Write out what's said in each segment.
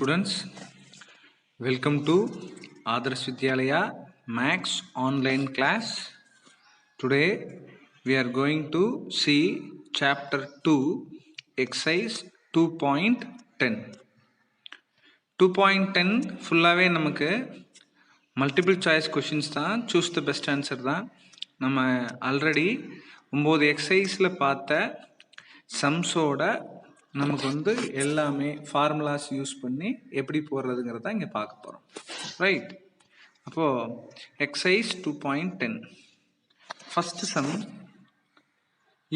students, welcome to Adarsh Vidyalaya Max online class. Today we are going to see chapter 2 exercise 2.10. 2.10 ஃபுல்லாகவே நமக்கு multiple choice questions தான். Choose the best answer தான். நம்ம already 9 எக்ஸசைஸில் பார்த்த சம்ஸோட நமக்கு எல்லாமே ஃபார்முலாஸ் யூஸ் பண்ணி எப்படி போடுறதுங்கிறத இங்கே பார்க்க போகிறோம். ரைட், அப்போது exercise 2.10 first some.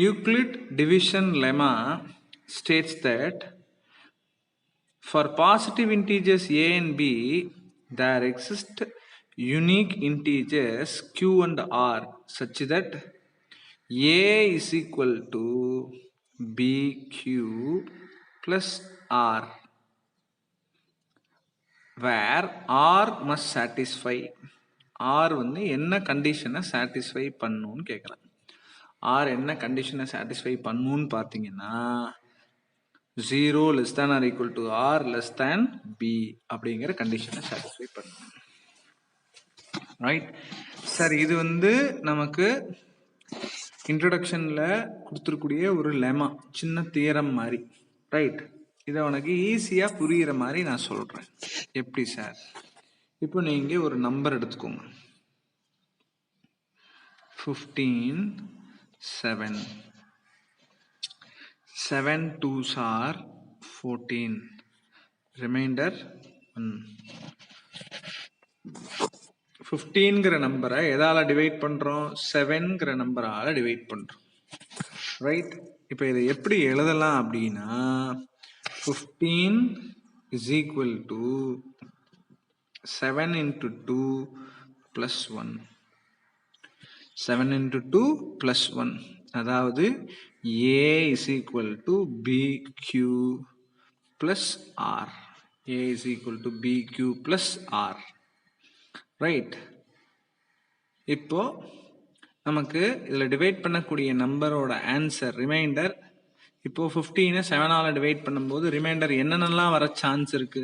Euclid division lemma states that for positive integers a and b there exist unique integers q and r such that a is equal to bq plus r where r must satisfy. r என்ன கண்டிஷனை satisfy பண்ணுன்னு கேட்குறேன். r என்ன கண்டிஷனை satisfy பண்ணுன்னு பார்த்தீங்கன்னா 0 less than or equal to r less than b அப்படிங்கிற கண்டிஷனை சாட்டிஸ்ஃபை பண்ணணும். ரைட் சார், இது நமக்கு இன்ட்ரடக்ஷனில் கொடுத்துருக்கூடிய ஒரு லெமா, சின்ன தியரம் மாதிரி. ரைட், இதை உனக்கு ஈஸியாக புரிகிற மாதிரி நான் சொல்கிறேன். எப்படி சார்? இப்போ நீங்கள் ஒரு நம்பர் எடுத்துக்கோங்க. 15 7 7 2s are 14, ரிமைண்டர் 1. 15ங்கிற நம்பரை எதால டிவைட் பண்ணுறோம்? 7ங்கிற நம்பரால் டிவைட் பண்ணுறோம். ரைட், இப்போ இதை எப்படி எழுதலாம் அப்படின்னா 15 is equal to 7 into 2 plus 1. 7 into 2 plus 1, அதாவது a is equal to bq plus r. a is equal to bq plus r. Right, இப்போ நமக்கு இதில் டிவைட் பண்ணக்கூடிய நம்பரோட ஆன்சர் ரிமைண்டர். இப்போ 15 7ஆல் டிவைட் பண்ணும்போது ரிமைண்டர் என்னென்னலாம் வர சான்ஸ் இருக்கு?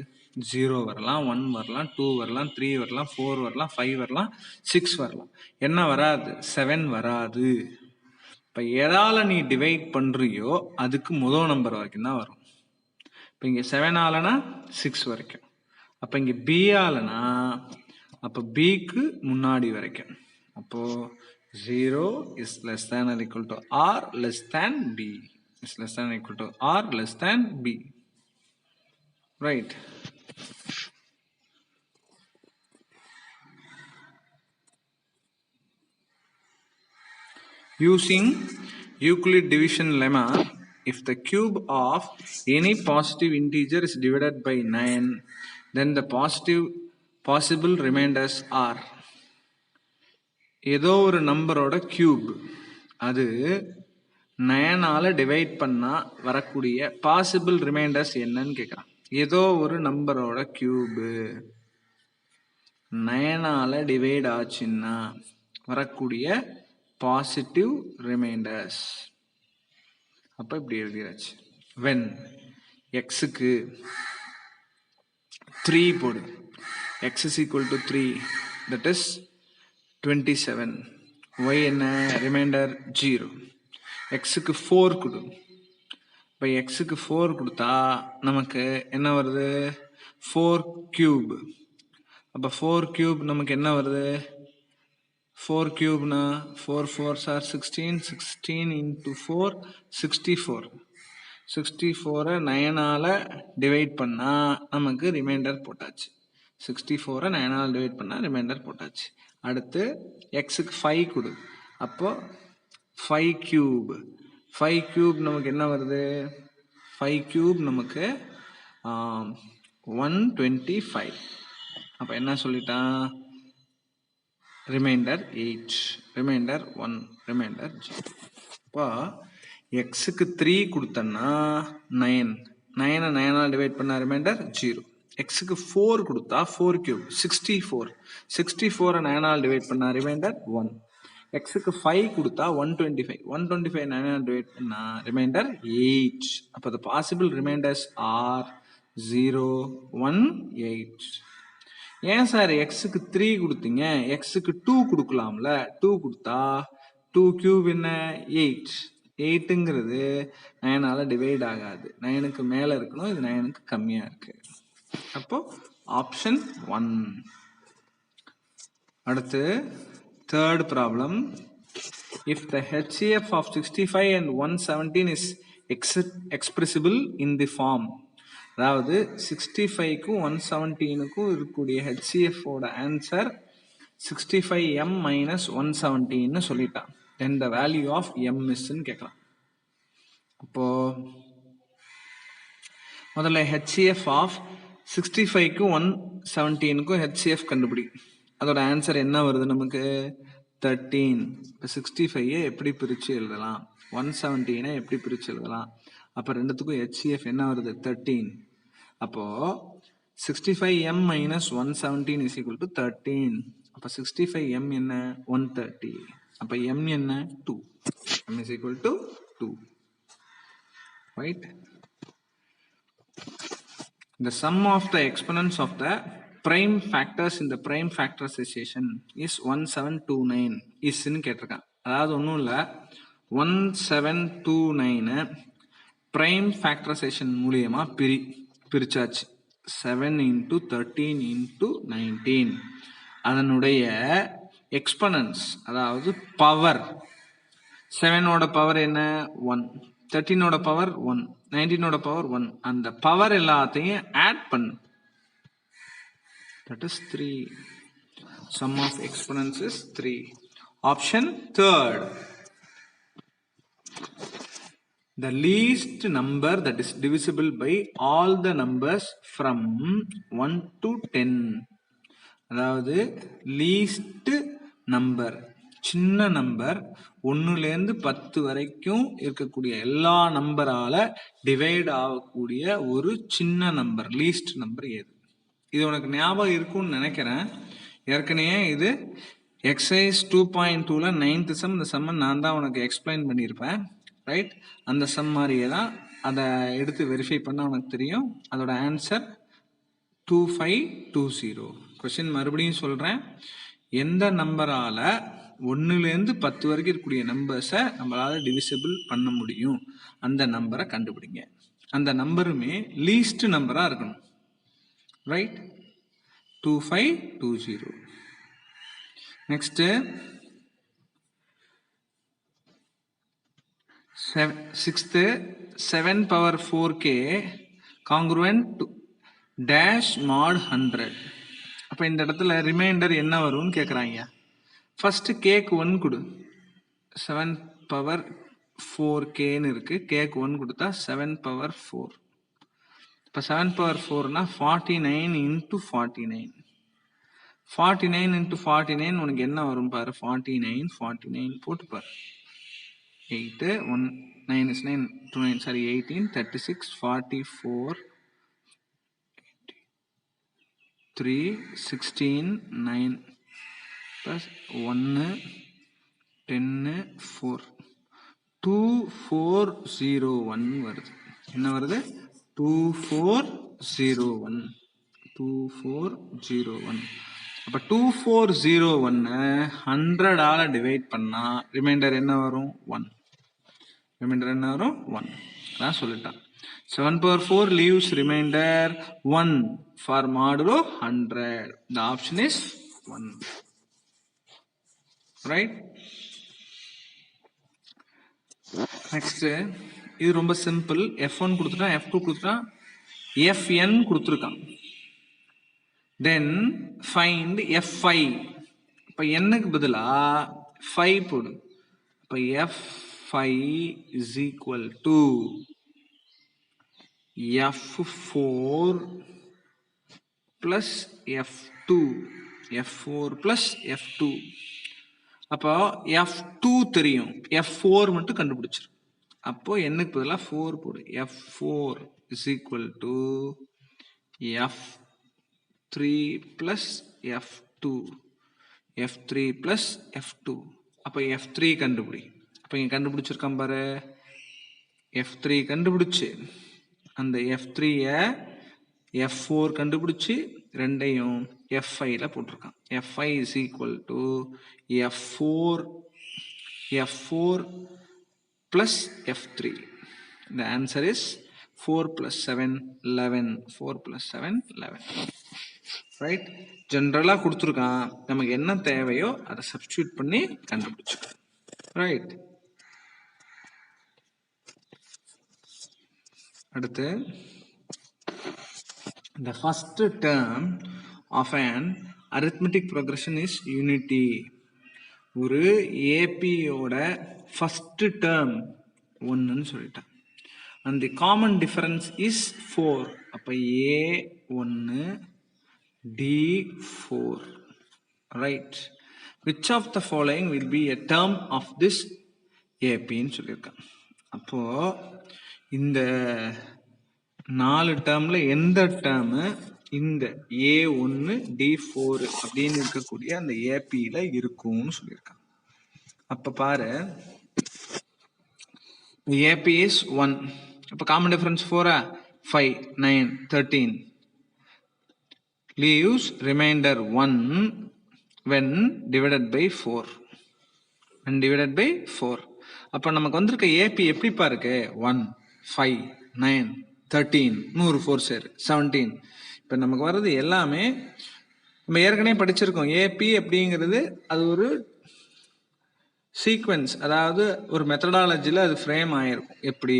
0 வரலாம், 1 வரலாம், 2 வரலாம், 3 வரலாம், 4 வரலாம், 5 வரலாம், 6 வரலாம். என்ன வராது? 7 வராது. இப்போ எதால நீ டிவைட் பண்றியோ அதுக்கு முதல் நம்பர் வரைக்கும் தான் வரும். இப்போ இங்கே 7ஆலனா 6 வரைக்கும். அப்போ இங்கே b ஆலனா அப்போ bக்கு முன்னாடி வரைக்கும். அப்போ 0 is less than or equal to r less than b is less than or equal to r less than b. Right. Using Euclid division lemma, if the cube of any positive integer is divided by 9, then the possible remainders are. ஏதோ ஒரு நம்பரோட cube அது 9ஆல் divide பண்ணால் வரக்கூடிய possible reminders என்னன்னு கேட்குறான். ஏதோ ஒரு நம்பரோட கியூபு 9ஆல் டிவைட் ஆச்சுன்னா வரக்கூடிய பாசிட்டிவ் ரிமைண்டர்ஸ். அப்போ இப்படி எழுதியாச்சு. வென் எக்ஸுக்கு 3 போடு, x is equal to 3, that is 27. y என்ன? ரிமைண்டர் 0. எக்ஸுக்கு 4 கொடு. இப்போ எக்ஸுக்கு 4 கொடுத்தா நமக்கு என்ன வருது? 4 கியூப். அப்போ 4 கியூப் நமக்கு என்ன வருது? 4 கியூப்னா 4 4s are 16, 16 into 4 64. 64 9ஆல் டிவைட் பண்ணால் நமக்கு ரிமைண்டர் போட்டாச்சு. 64 9ஆல் டிவைட் பண்ணால் ரிமைண்டர் போட்டாச்சு. அடுத்து எக்ஸுக்கு 5 கொடு. அப்போ 5 கியூப். 5 கியூப் நமக்கு என்ன வருது? 5 கியூப் நமக்கு 125. அப்போ என்ன சொல்லிட்டான்? Reminder 8, reminder 1, reminder 0. இப்போ எக்ஸுக்கு 3 கொடுத்தன்னா 9, 9 9ஆல் டிவைட் பண்ண ரிமைண்டர் 0. எக்ஸுக்கு 4 கொடுத்தா 4 கியூப் 64, 64 9ஆல் டிவைட் பண்ண ரிமைண்டர் 1. எக்ஸுக்கு 5 கொடுத்தா 125, 125 9ஆல் டிவைட் பண்ண ரிமைண்டர் 8. அப்போ the possible reminders are 0 1 8. ஏன் சார் எக்ஸுக்கு 3 கொடுத்தீங்க, எக்ஸுக்கு 2 கொடுக்கலாம்ல? 2 கொடுத்தா 2 கியூப் என்ன 8. 8ங்கிறது 9ஆல டிவைட் ஆகாது, 9க்கு மேல இருக்கணும், இது 9க்கு கம்மியா இருக்கு. அப்போ ஆப்ஷன் 1. அடுத்து third problem. If the HCF of 65 and 117 is expressible in the form, அதாவது 65க்கும் 117க்கும் இருக்கக்கூடிய HCF ஓட ஆன்சர் 65m minus 117 சொல்லிட்டான். then the value of m is ன்னு கேட்கலாம். அப்போ முதல்ல HCF of 65க்கும் 117க்கும் HCF கண்டுபிடி. அதோட ஆன்சர் என்ன வருது நமக்கு 13. இப்போ 65 எப்படி பிரிச்சு எழுதலாம், 117 எப்படி பிரிச்சு எழுதலாம்? அப்போ ரெண்டுத்துக்கும் HCF என்ன வருது 13. அப்போ 65m minus 117 is equal to 13. அப்போ 65m என்ன 130. அப்போ m என்ன 2. m is equal to 2. Right? The sum of the exponents of the prime factors in the prime factorization is 1729 is ன்னு கேட்டிருக்கான். அதாவது ஒன்றும் இல்லை, 1729 prime factorization மூலியமா பிரிச்சாச்சு. 7 into 13 into 19. அதனுடைய எக்ஸ்பனன்ஸ், அதாவது பவர், 7ஓட பவர் என்ன 1, 13ஓட பவர் 1, 19ஓட பவர் 1. அந்த பவர் எல்லாத்தையும் ஆட் பண்ணு. That is 3. Sum of exponents is 3. Option 3rd. The least number that is divisible by all the numbers from 1 to 10. அதாவது least number, சின்ன number 1லேருந்து 10 வரைக்கும் இருக்கக்கூடிய எல்லா நம்பரால டிவைட் ஆகக்கூடிய ஒரு சின்ன நம்பர், லீஸ்ட் நம்பர் எது? இது உனக்கு ஞாபகம் இருக்கும்னு நினைக்கிறேன். ஏற்கனவே இது எக்ஸசைஸ் 2.2ல 9th சம், இந்த சம்மை நான் தான் உனக்கு எக்ஸ்பிளைன் பண்ணியிருப்பேன். ரைட்? அந்த சம் மாதிரியே தான், அதை எடுத்து வெரிஃபை பண்ணால் உனக்கு தெரியும். அதோட ஆன்சர் 2520. கொஸ்டின் மறுபடியும் சொல்கிறேன், எந்த நம்பரால 1லேருந்து 10 வரைக்கும் இருக்கக்கூடிய நம்பர்ஸை நம்மளால டிவிசிபிள் பண்ண முடியும், அந்த நம்பரை கண்டுபிடிங்க. அந்த நம்பருமே லீஸ்ட் நம்பராக இருக்கணும். Right? 2520. Next, 6th 7 power 4k congruent to dash mod 100. அப்போ இந்த இடத்துல ரிமைண்டர் என்ன வரும்னு கேட்குறாங்க. ஃபர்ஸ்ட் கேக்கு 1 கொடு, 7 பவர் 4kன்னு இருக்கு, கேக்கு 1 கொடுத்தா 7 பவர் 4. இப்போ 7 பவர் 4னா 49 into 49. 49 into 49 உனக்கு என்ன வரும் பாரு, 49 49 போட்டு பாரு. 8 1 9 is 9 2 9 sorry 18 36 44 3 16 9 plus 1 10 4 2401 வருது. என்ன வருது 2401. 2401. அப்ப 2401 100ஆல டிவைட் பண்ணா ரிமைண்டர் என்ன வரும் 1. ரிமைண்டர் என்ன வரும் 1. அதான் சொல்லிட்டான். 7 power 4 leaves remainder 1 for modulo 100. The option is 1. Right? Next, இது ரொம்ப சிம்பிள். F1 கொடுத்துட்டான், F2 கொடுத்துட்டான், Fn கொடுத்துருக்கான். Then find F5. இப்போ என்னக்கு பதிலா 5 போடு. இப்போ F5 is equal to F4 plus F2. F4 plus F2. அப்போ F2 தெரியும், F4 மட்டும் கண்டுபிடிச்சிரு. அப்போ என்னக்கு பதிலா 4 போடு. F4 is equal to F3 plus F2. F3 plus F2. அப்போ F3 கண்டுபிடி. அப்போ இங்க கண்டுபிடிச்சிருக்கான் பாரு, F3 கண்டுபிடிச்சு அந்த F3 F4 கண்டுபிடிச்சு ரெண்டையும் F5ல போட்டிருக்கான். F5 is equal to F4 plus F3. The answer is 4 plus 7, 11. 4 plus 7, 11. Right? ஜென்ரலா கொடுத்துருக்கான், நமக்கு என்ன தேவையோ அதை சப்ஸ்டியூட் பண்ணி கண்டுபிடிச்சுக்கலாம். ரைட், அடுத்து the first term of an arithmetic progression is unity. ஒரு ஏபியோட ஃபர்ஸ்ட் டேர்ம் ஒன்றுன்னு சொல்லிட்டான். and the common difference is 4. அப்ப A1 D4. right, which of the following will be a term of this AP ன்னு சொல்லியிருக்கான். அப்போ இந்த 4 டேர்ம்ல எந்த டேர்ம் இந்த A1 D4 அப்படின்னு இருக்கக்கூடிய அந்த ஏபியில இருக்கும்னு சொல்லியிருக்கான். அப்ப பாரு, AP is 1. அப்ப common difference 4, 5, 9, 13. leaves remainder 1 when divided by 4. when divided by 4. அப்ப நமக்கு வந்திருக்க ஏபி எப்படி பாருக்கு? 1, 5, 9, 13, 100 4 சேர் 17. இப்ப நமக்கு வர்றது எல்லாமே நம்ம ஏற்கனவே படிச்சிருக்கோம். ஏபி அப்படிங்கிறது அது ஒரு சீக்வன்ஸ், அதாவது ஒரு மெத்தடாலஜியில் அது ஃப்ரேம் ஆகிருக்கும். எப்படி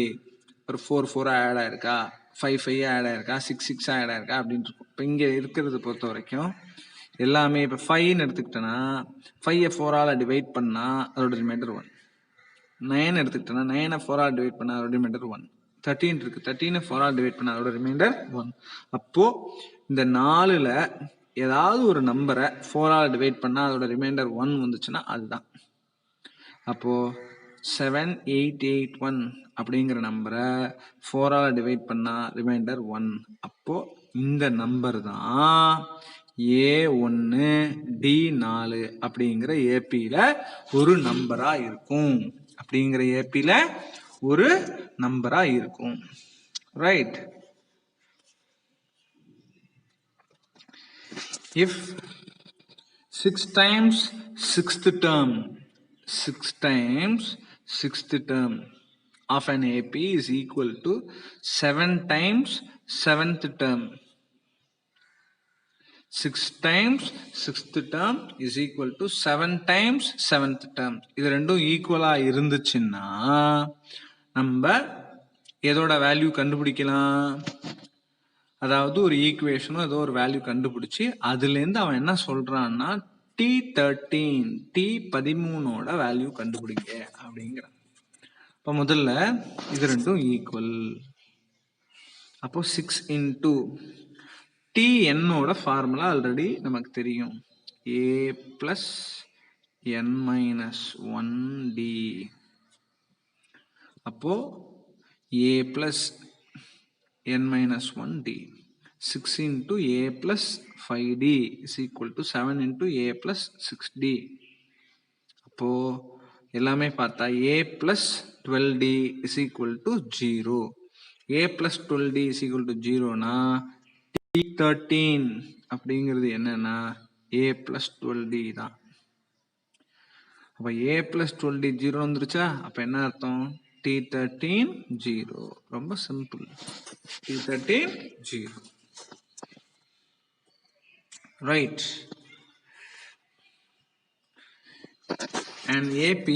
ஒரு 4 4 ஆட் ஆயிருக்கா, 5 5 ஆட் ஆயிருக்கா, 6 6 ஆட் ஆயிருக்கா அப்படின்னு இருக்கும். இப்போ இங்கே இருக்கிறத பொறுத்த வரைக்கும் எல்லாமே இப்போ 5ன்னு எடுத்துக்கிட்டேன்னா 5 4ஆல் டிவைட் பண்ணால் அதோட ரிமைண்டர் 1. 9 எடுத்துக்கிட்டேன்னா 9 4ஆல் டிவைட் பண்ணால் அதோட ரிமைண்டர் 1. 13 இருக்கு, 13 4ஆல் டிவைட் பண்ணால் அதோட ரிமைண்டர் 1. அப்போ இந்த 4ல் ஏதாவது ஒரு நம்பரை 4ஆல் டிவைட் பண்ணால் அதோட ரிமைண்டர் 1 வந்துச்சுன்னா அதுதான். அப்போ 7881 அப்படிங்கிற நம்பரை 4ஆல் டிவைட் பண்ணா ரிமைண்டர் 1. அப்போ இந்த நம்பர் தான் A1 D4 அப்படிங்கிற ஏபியில ஒரு நம்பரா இருக்கும். அப்படிங்கிற ஏபியில ஒரு நம்பரா இருக்கும். Right, if 6 times 6th term 6 times 6th term of an AP is equal to 7 times 7th term. 6 times 6th term is equal to 7 times 7th term. இது ரெண்டும் ஈக்குவலா இருந்துச்சுன்னா நம்ம எதோட வேல்யூ கண்டுபிடிக்கலாம்? அதாவது ஒரு ஈக்குவேஷனும் ஏதோ ஒரு வேல்யூ கண்டுபிடிச்சி அதுலேருந்து அவன் என்ன சொல்றான்னா T13 வேல்யூ கண்டுபிடிங்க அப்படிங்கிறான். இப்போ முதல்ல இது ரெண்டும் ஈக்குவல். அப்போ 6 into TNோட ஃபார்முலா ஆல்ரெடி நமக்கு தெரியும், A plus N minus 1D. அப்போ A plus N minus 1D. 6 into A plus 5D is equal to 7 into A plus 6D. அப்போ எல்லாமே பார்த்தா A plus 12D is equal to 0. A plus 12D is equal to 0னா T13 அப்படிங்கிறது என்னன்னா A plus 12D தான். அப்ப A plus 12D 0 வந்துருச்சா? அப்ப என்ன அர்த்தம்? T13 0. ரொம்ப simple. T13 0. Right. An AP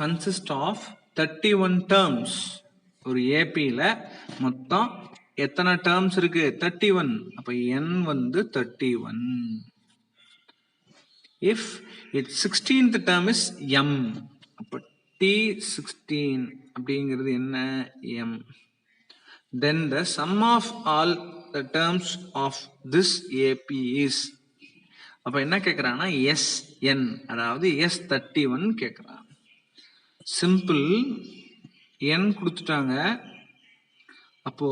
consists of 31 terms. ஒரு APல மொத்தம் எத்தனை terms இருக்கு? 31. அப்ப n வந்து 31. If its 16th term is m, அப்ப T16 அப்படிங்கிறது என்ன? m. Then the sum of all the terms of this AP is, அப்ப என்ன கேக்குறான்னா Sn, அதாவது S31 கேக்குறான். சிம்பிள், n கொடுத்துட்டாங்க. அப்போ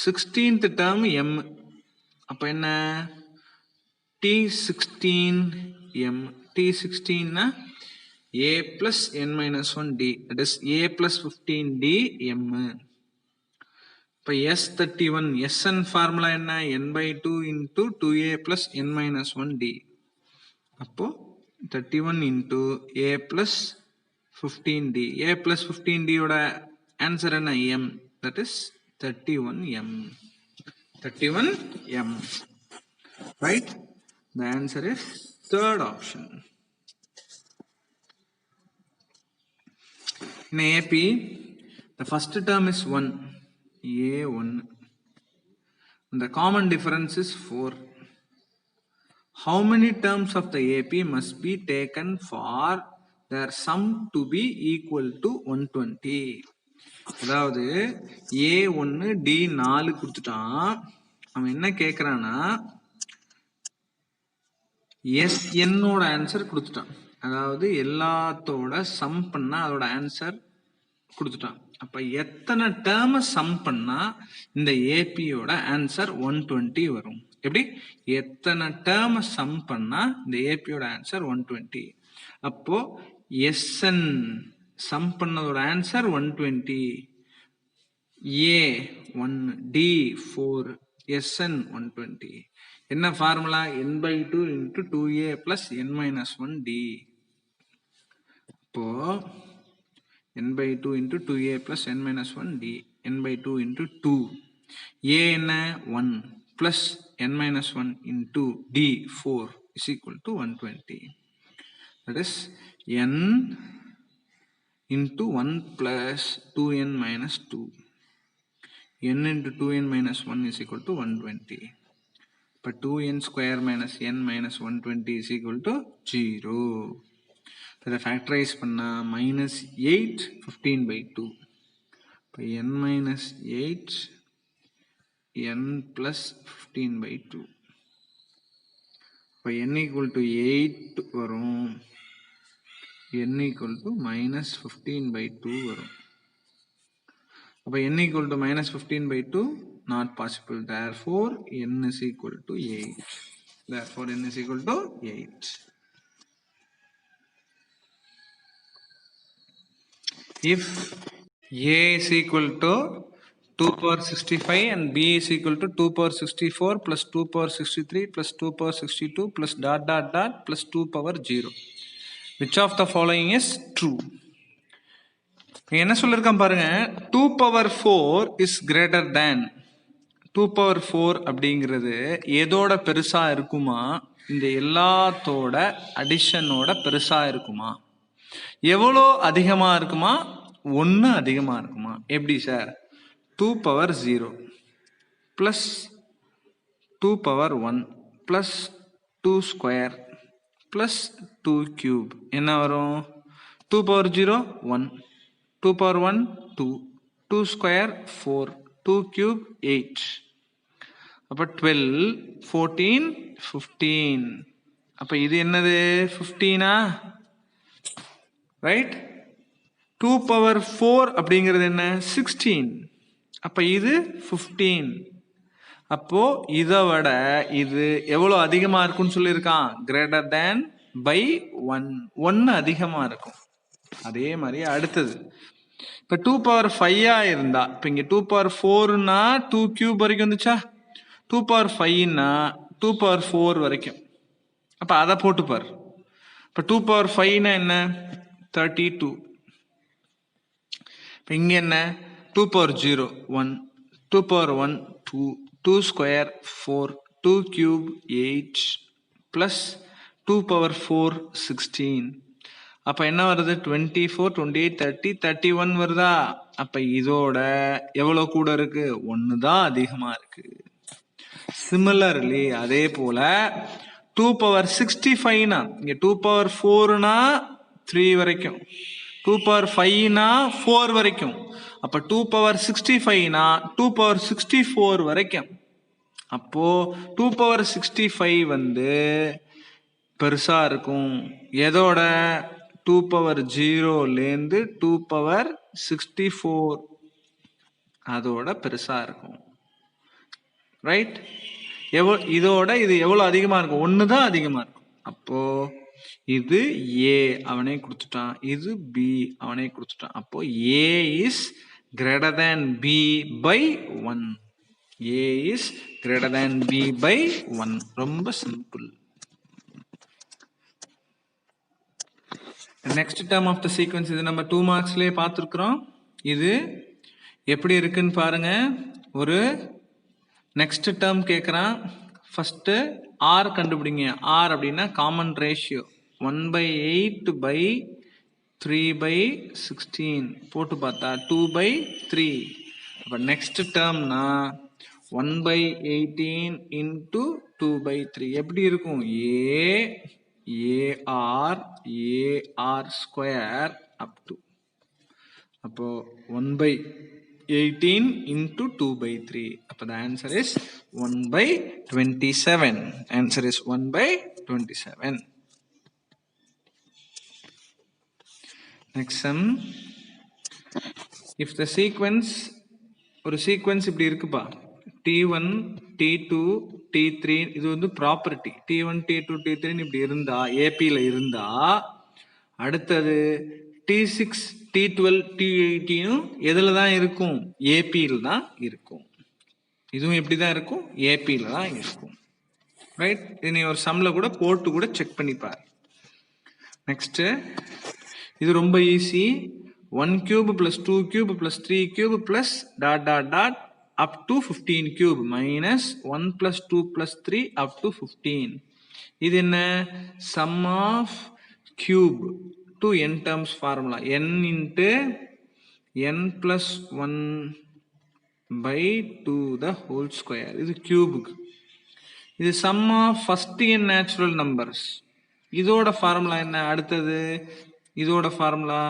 16th term m, அப்ப என்ன? T16m. T16 A plus n minus 1d, that is A plus 15d m. இப்போ S31 Sn formula என்ன? n/2 into 2a plus n minus 1 d. அப்போ 31 into a plus 15d. a plus 15d ஓட answer என்ன? m. That is 31m. 31m. Right? The answer is third option. In AP, the first term is 1, A1. And the common difference is 4. How many terms of the AP must be taken for their sum to be equal to 120? அதாவது A1 D4 கொடுத்துட்டான். அவன் என்ன கேட்குறான்னா SNோட answer கொடுத்துட்டான். அதாவது எல்லாத்தோட some பண்ணா அதோட answer கொடுத்துட்டான். அப்ப எத்தனை டேர்ம் சம் பண்ணா இந்த ஏபியோட ஆன்சர் 120 வரும்? எப்படி? எத்தனை டேர்ம் சம் பண்ணா இந்த ஏபியோட ஆன்சர் 120? அப்போ எஸ்என் சம் பண்ணதோட ஆன்சர் 120, ஏ 1, டி 4, எஸ்என் 120. என்ன formula? n/2 into 2a plus n minus 1d. இப்போ n/2 into 2a plus n minus 1d. n/2 into 2. a என்ன? 1 plus n minus 1 into d 4 is equal to 120. That is n into 1 plus 2n minus 2. n into 2n minus 1 is equal to 120. But 2n square minus n minus 120 is equal to 0. So factorize பண்ணா minus 8 15/2. இப்போ n minus 8 n plus 15/2. இப்போ n equal to 8 வரும். n equal to minus 15/2 வரும். அப்போ n equal to minus 15/2 not possible. Therefore n is equal to 8. Therefore n is equal to 8. If a is equal to 2 power 65 and b is equal to 2 power 64 plus 2 power 63 plus 2 power 62 plus dot dot dot plus 2 power 0. Which of the following is true? என்ன சொல்லிருக்கான் பாருங்க, 2 power 4 is greater than 2 power 4 அப்படிங்கிறது எதோட பெருசா இருக்குமா? இந்த எல்லாத்தோட அடிஷனோட பெருசா இருக்குமா? எவ்வளோ அதிகமா இருக்குமா? 1 அதிகமா இருக்குமா? எப்படி sir? 2 power 0 plus 2 power 1 plus 2 square plus 2 cube என்ன வரும்? 2 power 0 1, 2 power 1 2, 2 square 4, 2 cube 8. அப்ப 12, 14, 15. அப்ப இது என்னது? 15ஆ? ரைட்? 2 power 4 அப்படிங்கிறது என்ன? 16. அப்ப இது 15. அப்போ இதை விட இது எவ்வளவு அதிகமா இருக்குன்னு சொல்லியிருக்கான்? கிரேட்டர் தேன் பை 1 அதிகமா இருக்கும். அதே மாதிரி அடுத்தது இப்ப 2 power 5 இருந்தா, இப்ப இங்க 2 power 4னா 2 cube வரைக்கும் வந்துச்சா? 2 power 5னா 2 power 4 வரைக்கும். அப்ப அதை போட்டுப்பார். இப்ப 2 power 5னா என்ன? 32. இப்ப இங்க என்ன? 2 power 0 1, 2 power 1 2, 2 square 4, 2 cube 8 plus 2 power 4 16. அப்ப என்ன வருது? 24, 28, 30, 31 வருதா? அப்ப இதோட எவ்வளவு கூட இருக்கு? 1 தான் அதிகமா இருக்கு. சிமிலர்லி அதே போல 2 power 65னா இங்க 2 power 4னா 3 வரைக்கும், 2 power 5னா 4 வரைக்கும். அப்ப 2 power 65னா 2 power 64 வரைக்கும். அப்போ 2 power 65 வந்து பெருசா இருக்கும். எதோட? 2 power 0லேருந்து 2 power 64 அதோட பெருசா இருக்கும். ரைட்? இதோட இது எவ்வளவு அதிகமா இருக்கும்? 1 தான் அதிகமா இருக்கும். அப்போ இது ஏ அவனே கொடுத்துட்டான், இது பி அவனே கொடுத்துட்டான். அப்போ ஏ is greater than b by 1. A is greater than b by 1. ரொம்ப simple. Next term of the sequence இது நம்ம 2 marksலயே பார்த்திருக்கிறோம். இது எப்படி இருக்குன்னு பாருங்க. ஒரு next term கேட்குறான். first r கண்டுபிடிங்க. r அப்படின்னா common ratio 1/8 by 3/16 போட்டு பார்த்தா 2/3. அப்ப next termனா 1/18 into 2/3 எப்படி இருக்கும்? ar square up to அப்போ 1/18 into 2/3. அப்போ the answer is 1/27. Answer is 1/27. Next sum. If the sequence ஒரு sequence இப்படி இருக்குப்பா, T1 T2 T3 இது வந்து ப்ராப்பர்ட்டி. T1 T2 T3 இப்படி இருந்தா ஏபியில் இருந்தா அடுத்தது T6 T12 T18 எதில் தான் இருக்கும்? ஏபியில் தான் இருக்கும். இதுவும் எப்படி தான் இருக்கும்? ஏபியில் தான் இருக்கும். ரைட்? இது நீ ஒரு சம்மில் கூட போட்டு கூட செக் பண்ணிப்பார். நெக்ஸ்ட்டு இது ரொம்ப easy. 1 cube plus 2 cube plus 3 cube plus dot dot dot up to 15 cube minus 1 plus 2 plus 3 up to 15. இது என்ன? sum of cube to n terms formula. n into n plus 1 by 2 the whole square. இது cube. இது sum of first n natural numbers. இதோட formula என்ன? அடுத்தது இதோட formula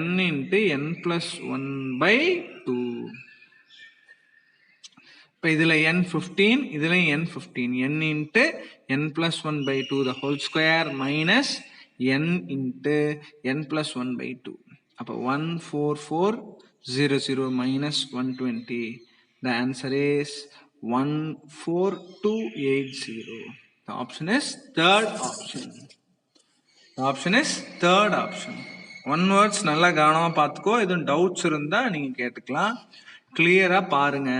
n into n plus 1 by 2. இப்போ இதில் n 15, இதில் n 15. n into n plus 1 by 2 the whole square minus n into n plus 1 by 2. அப்போ 14400 minus 120. The answer is 14280. The option is third option. The option is third option. One words நல்லா கவனமாக பார்த்துக்கோ. எதுவும் doubts இருந்தால் நீங்கள் கேட்டுக்கலாம். கிளியராக பாருங்க.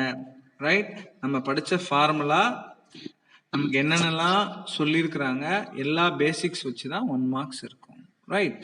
ரைட்? நம்ம படித்த ஃபார்முலா நமக்கு என்னென்னலாம் சொல்லியிருக்கிறாங்க எல்லா பேசிக்ஸ் வச்சு தான் 1 marks இருக்கும். ரைட்?